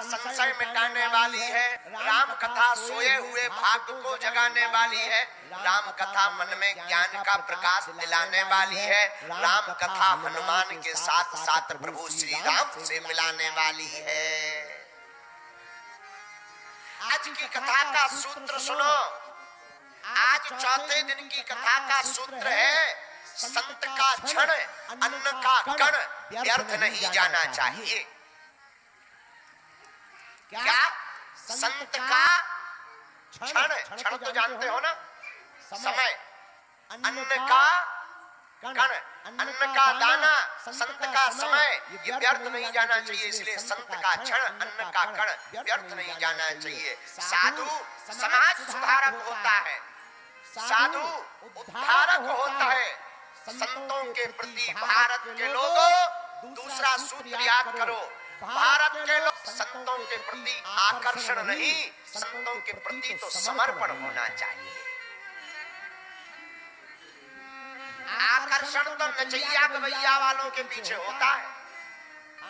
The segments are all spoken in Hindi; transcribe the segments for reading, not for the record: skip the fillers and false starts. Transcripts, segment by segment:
संशय मिटाने वाली है, राम कथा सोए हुए भाग्य को जगाने वाली है, राम कथा मन में ज्ञान का प्रकाश दिलाने वाली है, राम कथा हनुमान के साथ साथ प्रभु श्री राम से मिलाने वाली है। आज की कथा का सूत्र सुनो। आज चौथे दिन की कथा का सूत्र है, संत का क्षण अन्न का कण व्यर्थ नहीं जाना चाहिए। क्या? संत का क्षण, क्षण तो जानते हो ना, समय, अन्न का कण, अन्न का दाना, संत का समय, ये व्यर्थ नहीं जाना चाहिए। इसलिए संत का क्षण अन्न का कण व्यर्थ नहीं जाना चाहिए। साधु समाज सुधारक होता है, साधु उद्धारक होता है। संतों के प्रति भारत के लोगों दूसरा सूत्र याद करो, भारत के लोग संतों के प्रति आकर्षण नहीं, संतों के प्रति तो समर्पण होना चाहिए। आकर्षण तो नचैया गवैया वालों के पीछे होता है।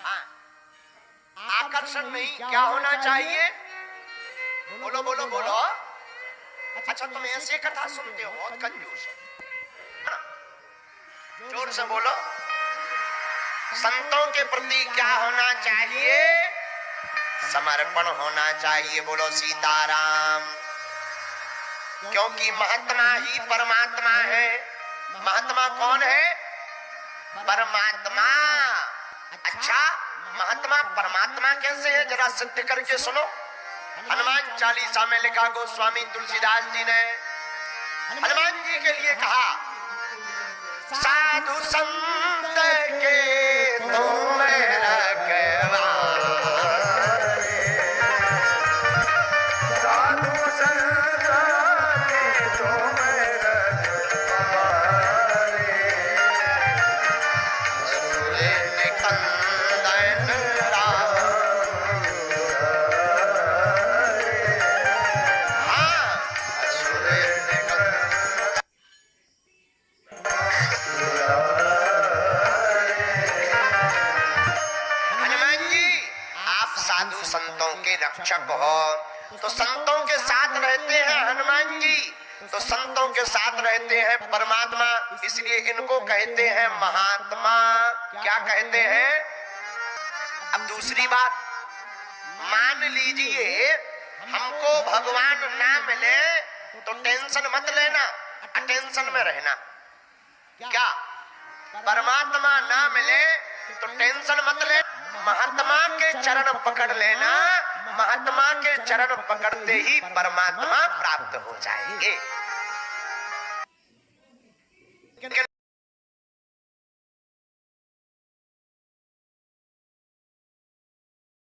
हाँ, आकर्षण नहीं, क्या होना चाहिए? बोलो बोलो बोलो। अच्छा, तुम ऐसे कथा सुनते हो, बहुत कंजूस हो। जोर से बोलो। संतों के प्रति क्या होना चाहिए? समर्पण होना चाहिए। बोलो सीताराम। क्योंकि महात्मा ही परमात्मा है। महात्मा कौन है? परमात्मा। अच्छा, महात्मा परमात्मा कैसे है? जरा सिद्ध करके सुनो। हनुमान चालीसा में लिखा, गोस्वामी तुलसीदास जी ने हनुमान जी के लिए कहा, साधु संत के तुम रखवारे, साधु संत के तुम रखवारे, असुर निकंदन राम। हाँ, असुर निकंदन। साधु संतों के रक्षक हो, तो संतों के साथ रहते हैं हनुमान जी, तो संतों के साथ रहते हैं परमात्मा, इसलिए इनको कहते हैं महात्मा। क्या कहते हैं? अब दूसरी बात, मान लीजिए हमको भगवान ना मिले तो टेंशन मत लेना, अटेंशन में रहना। क्या? परमात्मा ना मिले तो टेंशन मत ले, महात्मा के चरण पकड़ लेना। महात्मा के चरण पकड़ते ही परमात्मा प्राप्त हो जाएंगे।